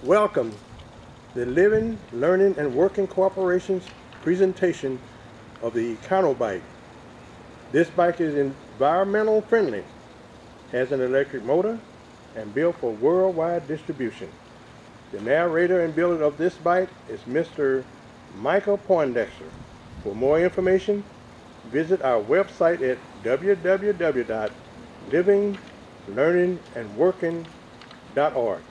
Welcome the Living, Learning, and Working Corporation's presentation of the Econo Bike. This bike is environmental friendly, has an electric motor, and built for worldwide distribution. The narrator and builder of this bike is Mr. Michael Poindexter. For more information, visit our website at www.livinglearningandworking.org.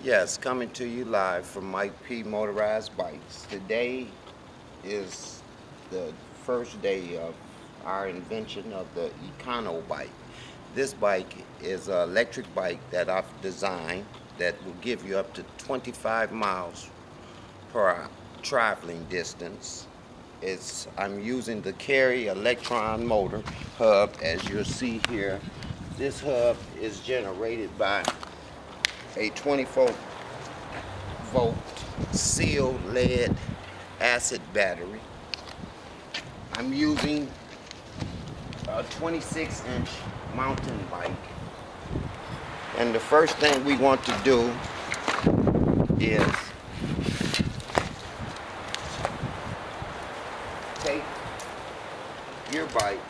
Yes, coming to you live from Mike P. Motorized Bikes. Today is the first day of our invention of the Econo Bike. This bike is an electric bike that I've designed that will give you up to 25 miles per traveling distance. I'm using the Carry electron motor hub, as you'll see here. This hub is generated by a 24-volt sealed lead acid battery. I'm using a 26-inch mountain bike. And the first thing we want to do is take your bike.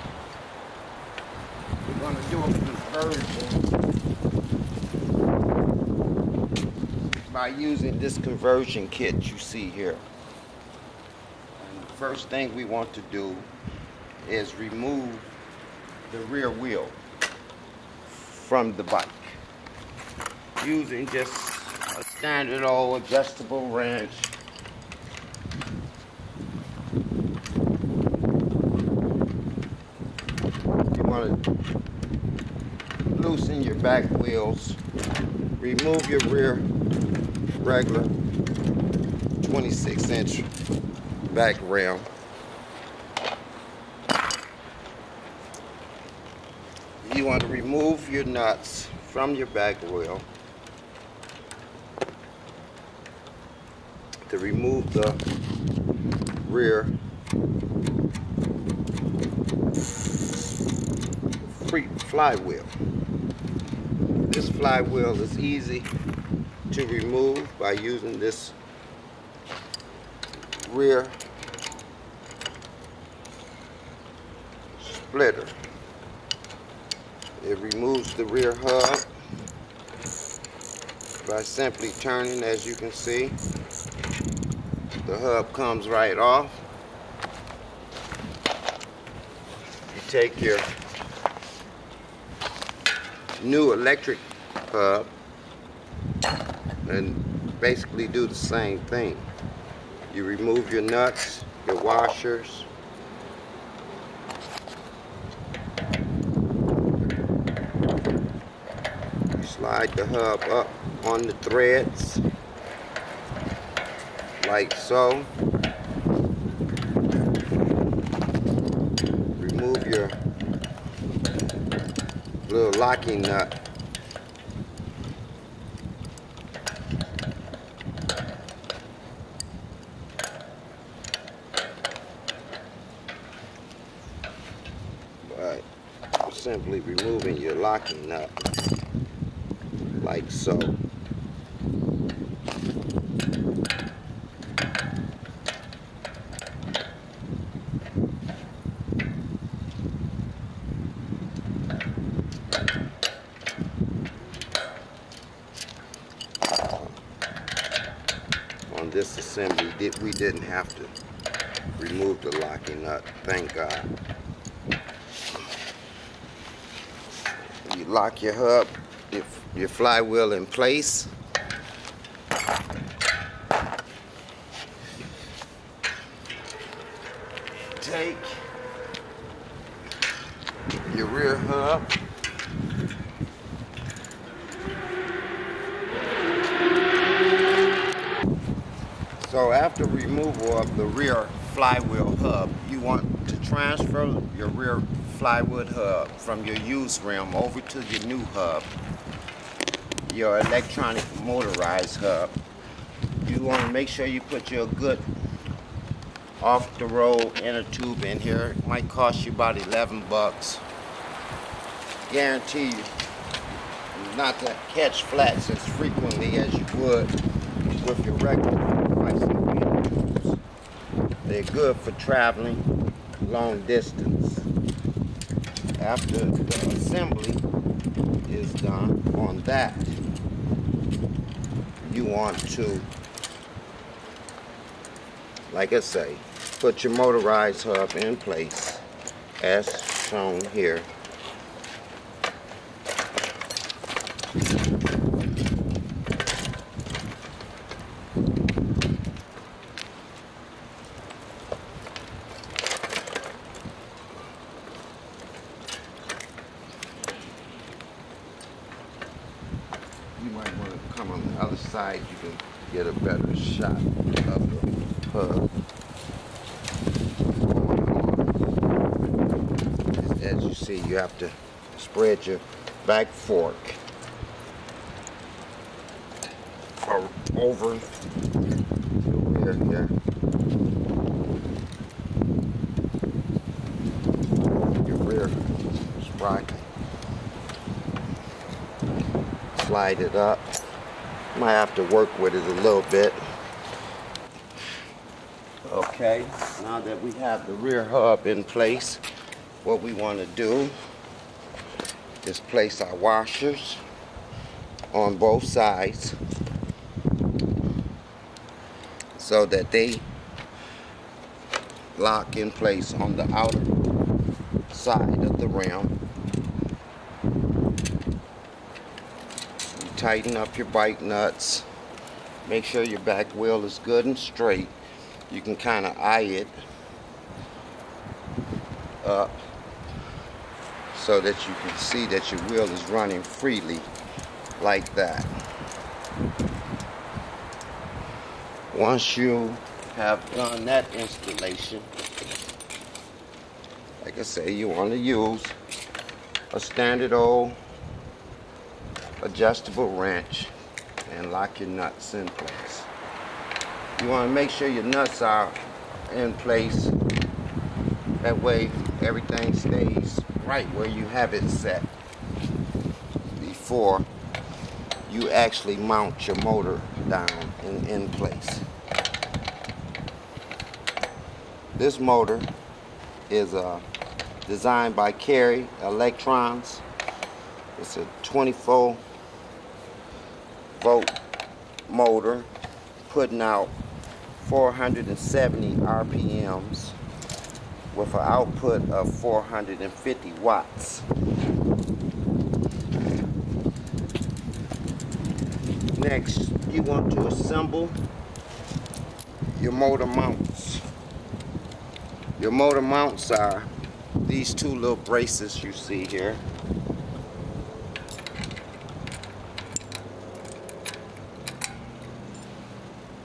We're going to do a conversion by using this conversion kit you see here. And the first thing we want to do is remove the rear wheel from the bike using just a standard old adjustable wrench. You want to loosen your back wheels, remove your rear regular 26-inch back rim. You want to remove your nuts from your back wheel to remove the rear flywheel. This flywheel is easy to remove by using this rear splitter. It removes the rear hub by simply turning. As you can see, the hub comes right off. You take your new electric hub and basically do the same thing. You remove your nuts, your washers, you slide the hub up on the threads like so. Remove your little locking nut. By simply removing your locking nut like so. On this assembly, we didn't have to remove the locking nut, thank God. You lock your hub, your flywheel in place. Take your rear hub. So after removal of the rear flywheel hub, you want to transfer your rear flywheel hub from your used rim over to your new hub, your electronic motorized hub. You want to make sure you put your good off-the-road inner tube in here. It might cost you about 11 bucks. Guarantee you not to catch flats as frequently as you would with your regular bicycle wheels. They're good for traveling long distance. After the assembly is done on that, you want to, like I say, put your motorized hub in place as shown here. You might want to come on the other side, you can get a better shot of the hub. As you see, you have to spread your back fork over the rear here. Your rear sprocket. Slide it up. Might have to work with it a little bit. Okay, now that we have the rear hub in place, what we want to do is place our washers on both sides so that they lock in place on the outer side of the rim. You tighten up your bike nuts. Make sure your back wheel is good and straight. You can kind of eye it up so that you can see that your wheel is running freely like that. Once you have done that installation, like I say, you want to use a standard old adjustable wrench and lock your nuts in place. You want to make sure your nuts are in place. That way everything stays right where you have it set before you actually mount your motor down and in place. This motor is designed by Carry Electrons. It's a 24 volt motor putting out 470 RPMs with an output of 450 watts. Next, you want to assemble your motor mounts. Your motor mounts are these two little braces you see here.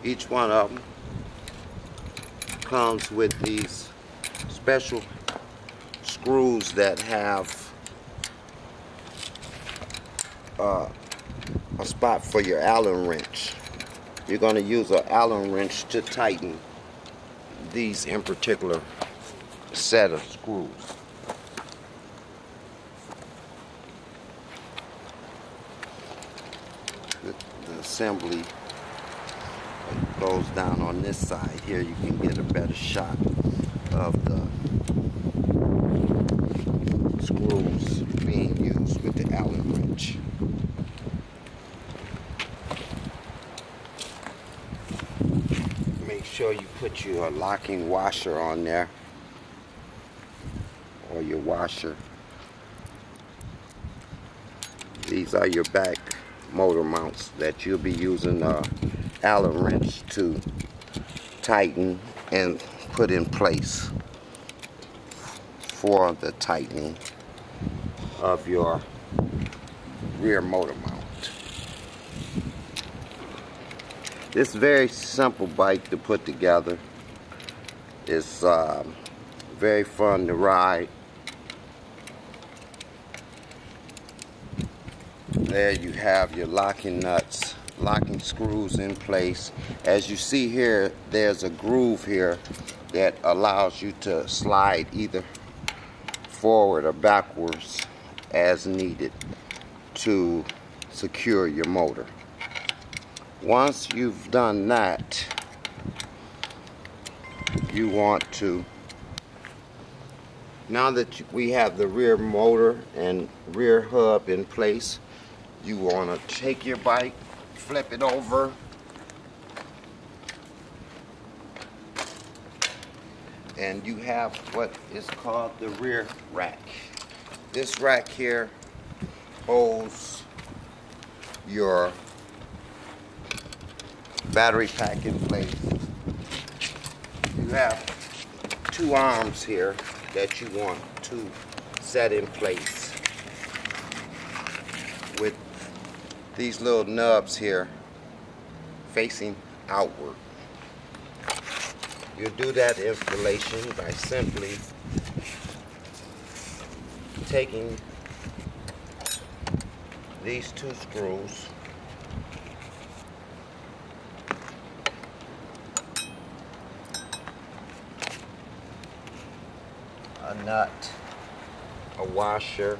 Each one of them comes with these special screws that have a spot for your Allen wrench. You're going to use an Allen wrench to tighten these in particular set of screws. The assembly goes down on this side here. You can get a better shot of the screws being used with the Allen wrench. Make sure you put your locking washer on there, or your washer. These are your back motor mounts that you'll be using Allen wrench to tighten and put in place for the tightening of your rear motor mount. This very simple bike to put together. It's very fun to ride. There you have your locking nuts, locking screws in place. As you see here, there's a groove here that allows you to slide either forward or backwards as needed to secure your motor. Once you've done that, you want to, now that we have the rear motor and rear hub in place, you want to take your bike, flip it over, and you have what is called the rear rack. This rack here holds your battery pack in place. You have two arms here that you want to set in place with these little nubs here facing outward. You do that installation by simply taking these two screws a nut, a washer,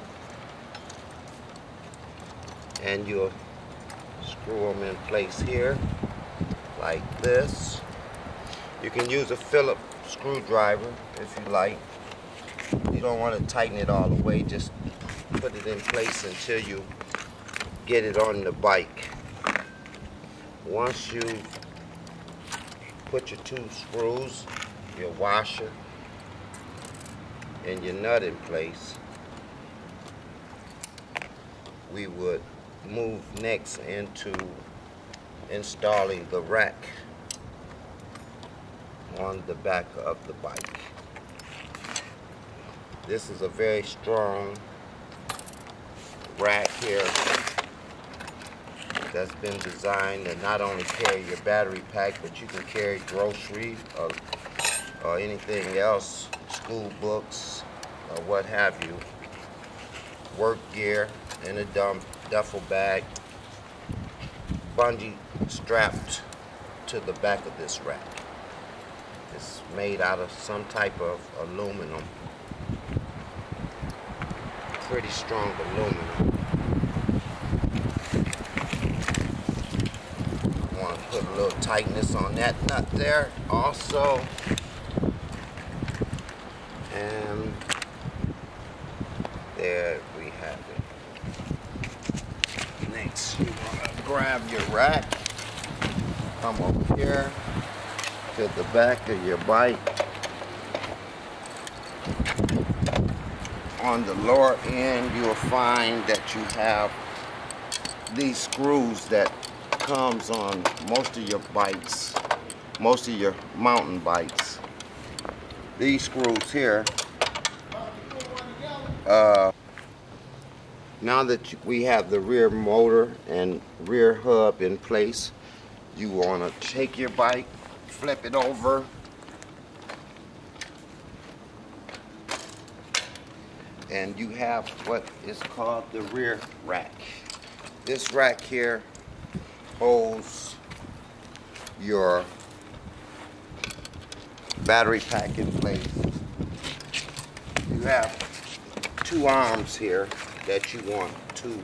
and you'll screw them in place here like this. You can use a Phillips screwdriver if you like. You don't want to tighten it all the way, just put it in place until you get it on the bike. Once you put your two screws, your washer, and your nut in place, we would move next into installing the rack on the back of the bike. This is a very strong rack here that's been designed to not only carry your battery pack, but you can carry groceries or anything else, school books or what have you, work gear in a duffel bag, bungee strapped to the back of this rack. It's made out of some type of aluminum, pretty strong aluminum. I want to put a little tightness on that nut there also. And there we have it. Next, you want to grab your rack, come over here to the back of your bike. On the lower end, you will find that you have these screws that comes on most of your bikes, most of your mountain bikes. These screws here, now that we have the rear motor and rear hub in place, you want to take your bike, flip it over, and you have what is called the rear rack. This rack here holds your battery pack in place. You have two arms here that you want to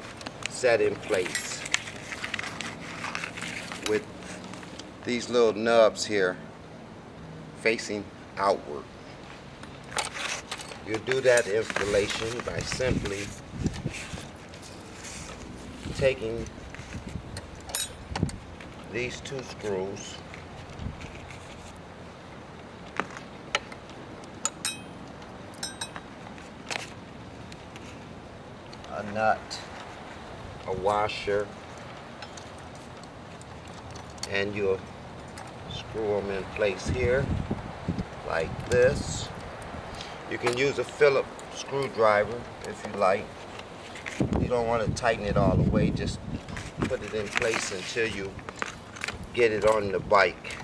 set in place with these little nubs here facing outward. You do that installation by simply taking these two screws a nut, a washer, and you'll screw them in place here like this. You can use a Phillips screwdriver if you like. You don't want to tighten it all the way, just put it in place until you get it on the bike.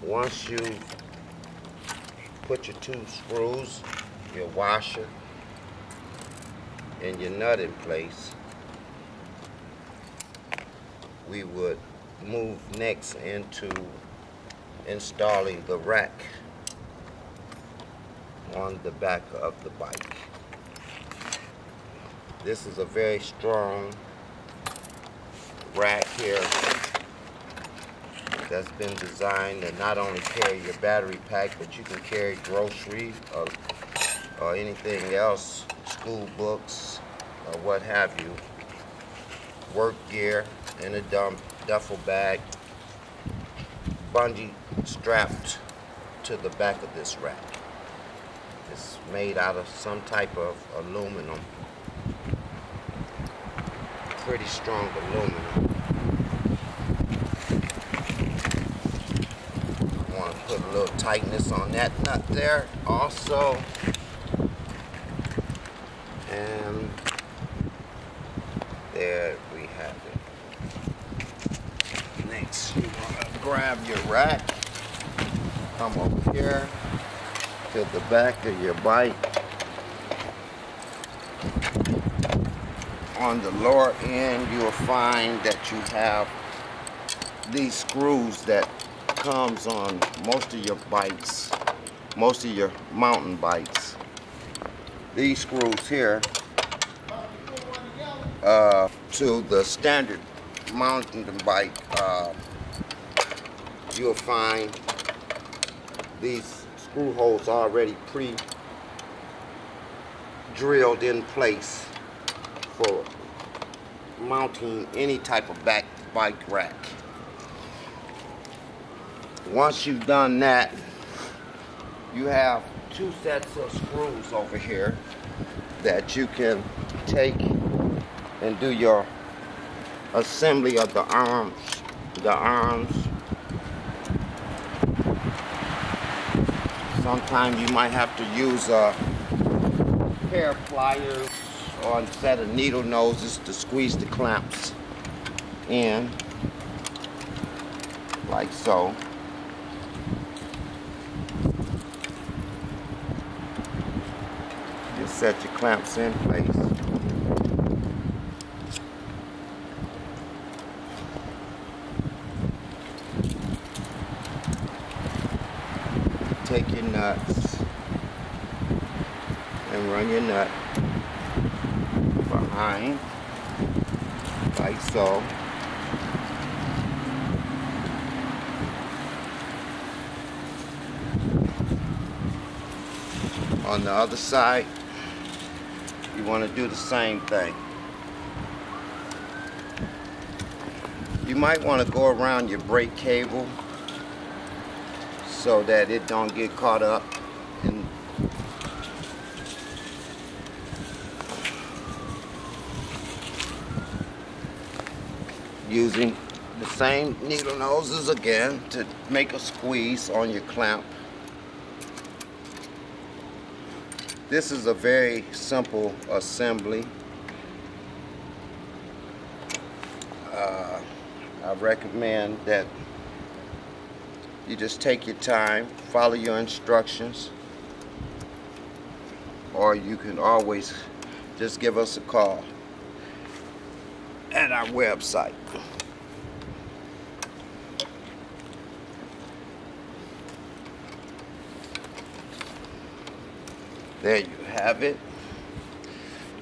Once you put your two screws, your washer, and your nut in place, we would move next into installing the rack on the back of the bike. This is a very strong rack here that's been designed to not only carry your battery pack, but you can carry groceries or anything else, school books or what have you, work gear in a duffel bag, bungee strapped to the back of this rack. It's made out of some type of aluminum, pretty strong aluminum. I want to put a little tightness on that nut there also. And there we have it. Next, you want to grab your rack, come over here to the back of your bike. On the lower end, you will find that you have these screws that comes on most of your bikes, most of your mountain bikes. These screws here to the standard mountain bike, you'll find these screw holes already pre-drilled in place for mounting any type of bike rack. Once you've done that, you have two sets of screws over here that you can take and do your assembly of the arms. Sometimes you might have to use a pair of pliers or a set of needle noses to squeeze the clamps in, like so. Just set your clamps in place. Take your nuts and run your nut behind, like so. On the other side, you want to do the same thing. You might want to go around your brake cable so that it don't get caught up in using the same needle noses again to make a squeeze on your clamp. This is a very simple assembly. I recommend that you just take your time, follow your instructions, or you can always just give us a call at our website. There you have it.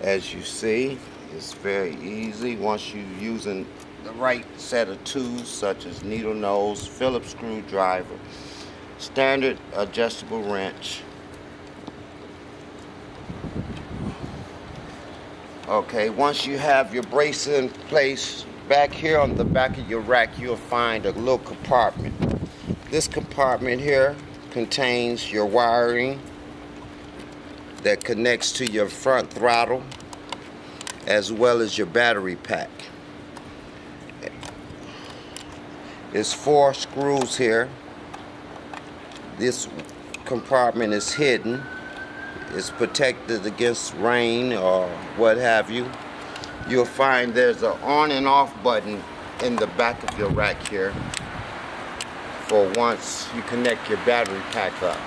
As you see, it's very easy once you're using the right set of tools, such as needle nose, Phillips screwdriver, standard adjustable wrench. Okay, once you have your brace in place, back here on the back of your rack, you'll find a little compartment. This compartment here contains your wiring that connects to your front throttle, as well as your battery pack. There's 4 screws here. This compartment is hidden. It's protected against rain or what have you. You'll find there's an on and off button in the back of your rack here for once you connect your battery pack up.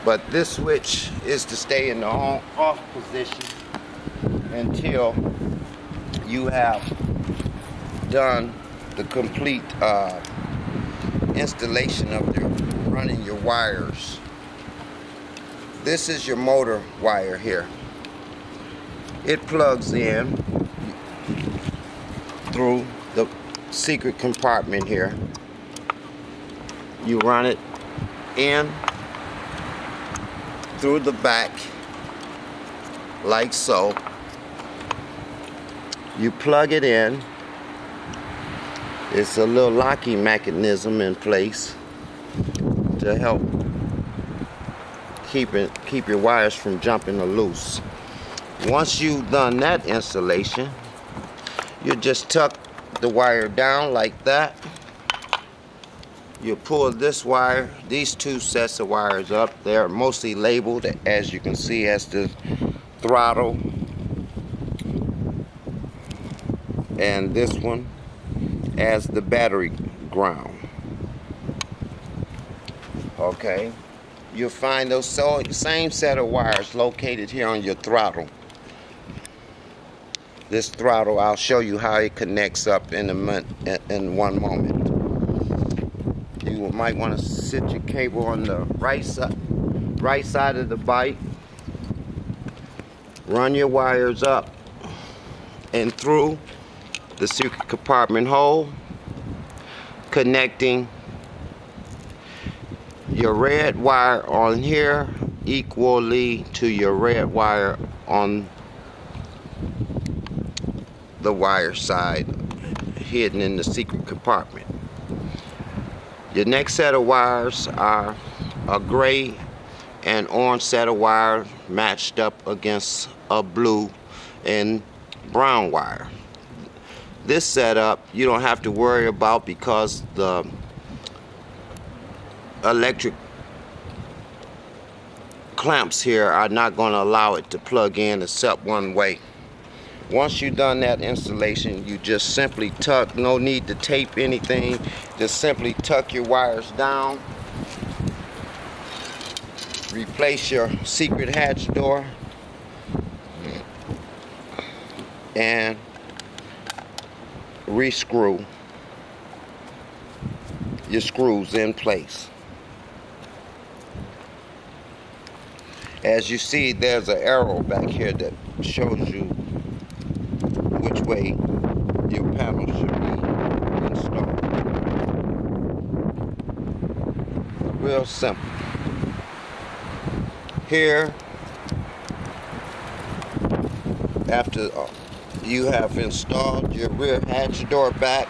But this switch is to stay in the off position until you have done the complete installation of running your wires. This is your motor wire here. It plugs in through the secret compartment here. You run it in through the back like so. You plug it in. It's a little locking mechanism in place to help keep your wires from jumping loose. Once you've done that installation, you just tuck the wire down like that. You pull this wire, these two sets of wires up. They're mostly labeled, as you can see, as the throttle, and this one as the battery ground. Okay, you'll find those same set of wires located here on your throttle. This throttle, I'll show you how it connects up in one moment. You might want to sit your cable on the right side of the bike. Run your wires up and through the secret compartment hole, connecting your red wire on here equally to your red wire on the wire side hidden in the secret compartment. Your next set of wires are a gray and orange set of wires matched up against a blue and brown wire. This setup you don't have to worry about because the electric clamps here are not going to allow it to plug in except one way. Once you've done that installation, you just simply tuck, no need to tape anything, just simply tuck your wires down, replace your secret hatch door, and rescrew your screws in place. As you see, there's an arrow back here that shows you which way your panel should be installed. Real simple. Here, after you have installed your rear hatch door back,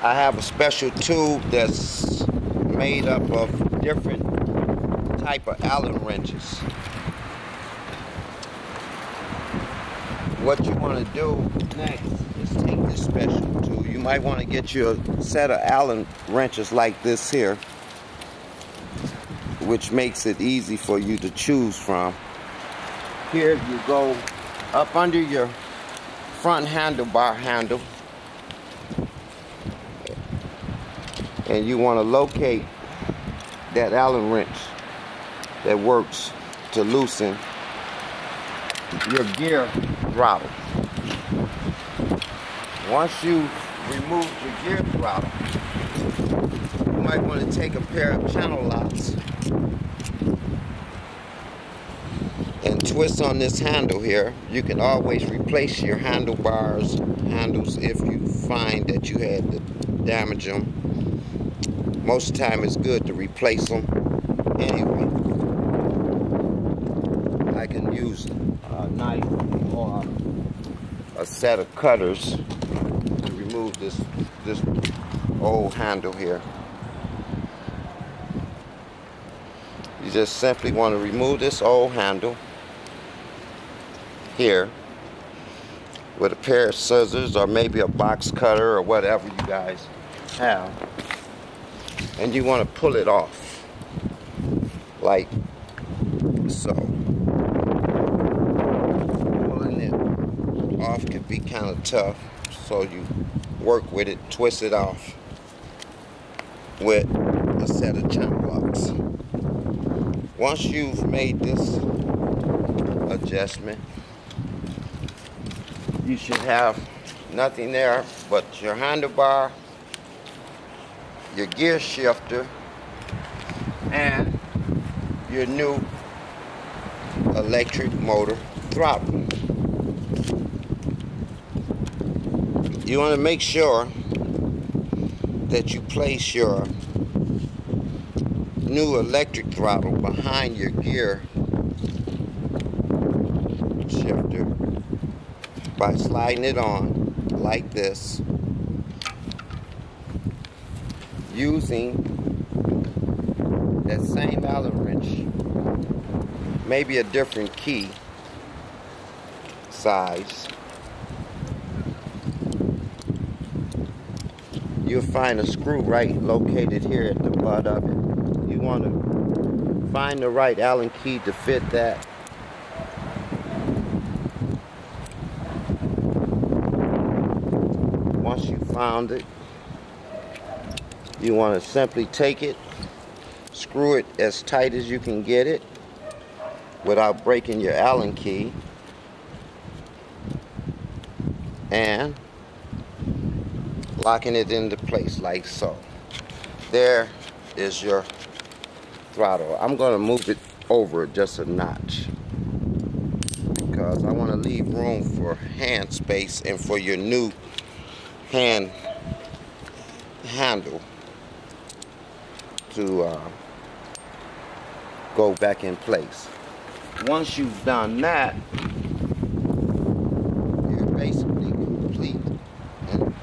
I have a special tube that's made up of different type of Allen wrenches. What you want to do next is take this special tool. You might want to get you a set of Allen wrenches like this here, which makes it easy for you to choose from. Here you go up under your front handlebar handle, and you want to locate that Allen wrench that works to loosen your gear throttle. Once you remove your gear throttle, you might want to take a pair of channel locks and twist on this handle here. You can always replace your handles if you find that you had to damage them. Most of the time it's good to replace them anyway. I can use a knife or a set of cutters to remove this old handle here. You just simply want to remove this old handle here with a pair of scissors or maybe a box cutter or whatever you guys have, and you want to pull it off like so. Pulling it off can be kind of tough, so you work with it, twist it off with a set of channel locks. Once you've made this adjustment, you should have nothing there but your handlebar, your gear shifter, and your new electric motor throttle. You want to make sure that you place your new electric throttle behind your gear shifter by sliding it on like this, using that same Allen wrench, maybe a different key size. You'll find a screw right located here at the butt of it. You want to find the right Allen key to fit that. Once you found it, you want to simply take it, screw it as tight as you can get it without breaking your Allen key, and locking it into place like so. There is your throttle. I'm going to move it over just a notch because I want to leave room for hand space and for your new hand handle to go back in place. Once you've done that, you're basically complete. And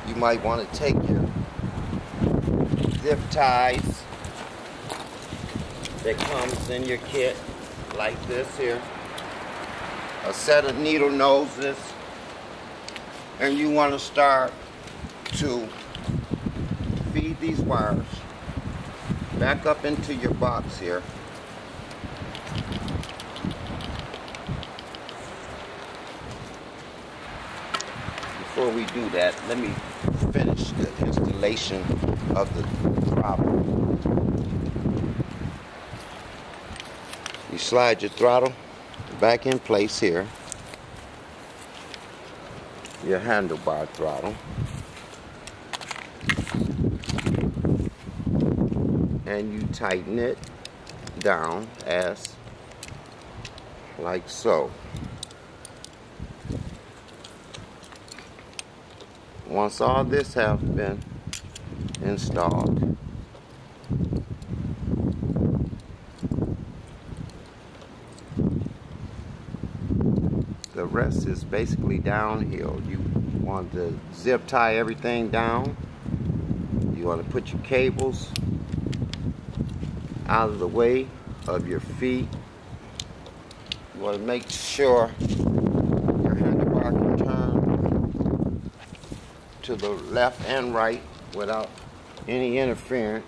you might want to take your zip ties that comes in your kit, like this here, a set of needle noses, and you want to start to feed these wires back up into your box here. Before we do that, let me finish the installation of the throttle. You slide your throttle back in place here, your handlebar throttle, and you tighten it down as like so. Once all this has been installed, the rest is basically downhill. You want to zip tie everything down. You want to put your cables out of the way of your feet. You want to make sure your handlebar can turn to the left and right without any interference.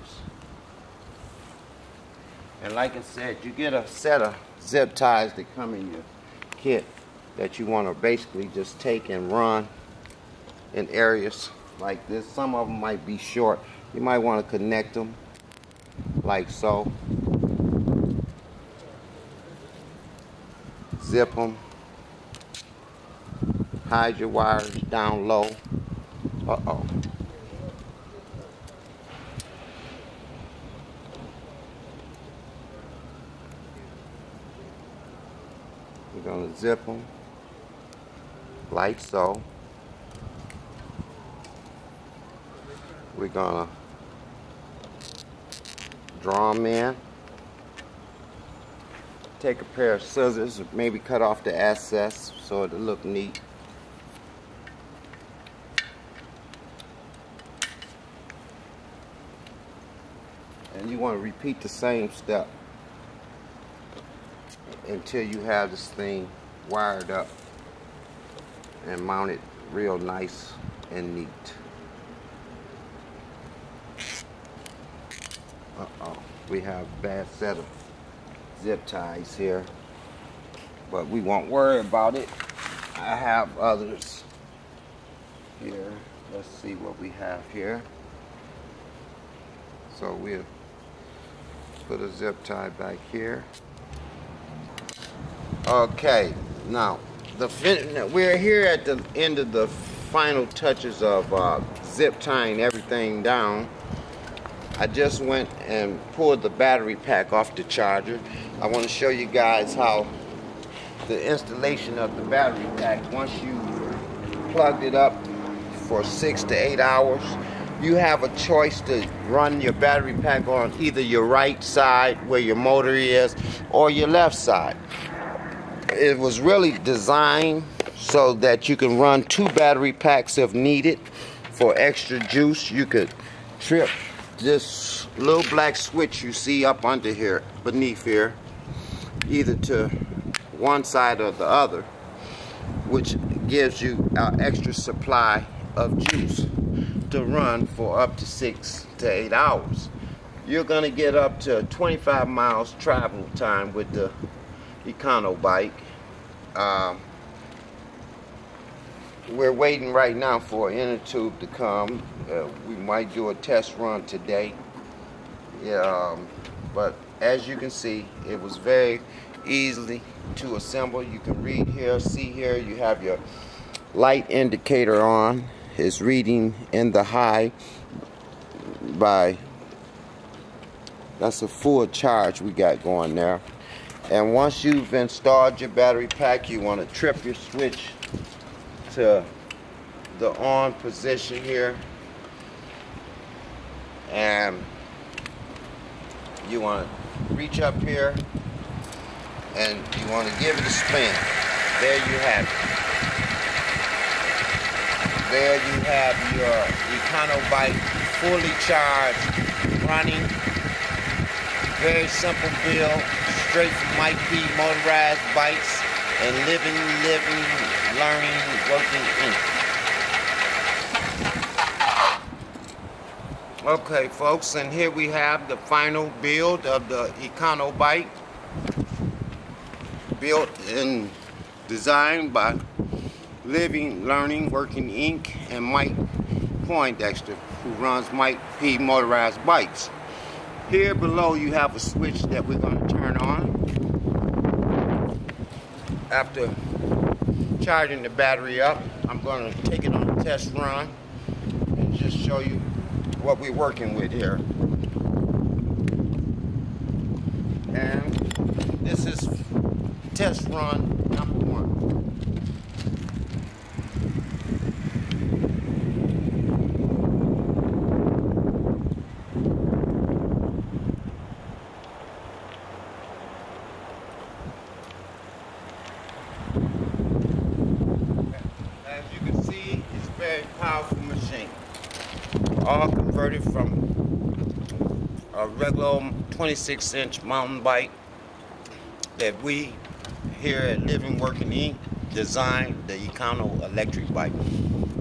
And like I said, you get a set of zip ties that come in your kit that you want to basically just take and run in areas like this. Some of them might be short. You might want to connect them like so. Zip them. Hide your wires down low. Uh-oh. We're going to zip them like so. We're going to draw them in. Take a pair of scissors, maybe cut off the excess so it'll look neat. And you want to repeat the same step until you have this thing wired up and mounted real nice and neat. Uh-oh, we have a bad set of zip ties here, but we won't worry about it. I have others here. Let's see what we have here. So we'll put a zip tie back here. Okay, now we're here at the end of the final touches of zip tying everything down. I just went and pulled the battery pack off the charger. I want to show you guys how the installation of the battery pack, once you plugged it up for 6 to 8 hours. You have a choice to run your battery pack on either your right side where your motor is or your left side. It was really designed so that you can run 2 battery packs if needed. For extra juice, you could trip this little black switch you see up under here, beneath here, either to one side or the other, which gives you an extra supply of juice to run for up to 6 to 8 hours. You're going to get up to 25 miles travel time with the Econo Bike. We're waiting right now for an inner tube to come. We might do a test run today. But as you can see, it was very easily to assemble. You can read here, see here, you have your light indicator on. It's reading in the high by, that's a full charge we got going there. And once you've installed your battery pack, you want to trip your switch to the on position here, and you want to reach up here and you want to give it a spin. There you have it. There you have your Econo Bike fully charged, running. Very simple build, straight from Mike P Motorized Bikes and living, learning, working Inc. Okay, folks, and here we have the final build of the Econo Bike, built and designed by Living, Learning, Working Inc. and Mike Poindexter, who runs Mike P Motorized Bikes. Here below you have a switch that we're going to turn on after charging the battery up. I'm going to take it on a test run and just show you what we're working with here. And this is test run number 1. As you can see, it's a very powerful machine. All converted from a regular 26-inch mountain bike that we here at Living Working Inc. designed the Econo electric bike.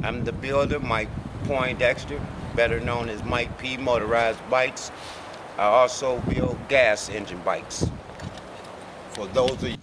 I'm the builder, Mike Poindexter, better known as Mike P Motorized Bikes. I also build gas engine bikes. For those of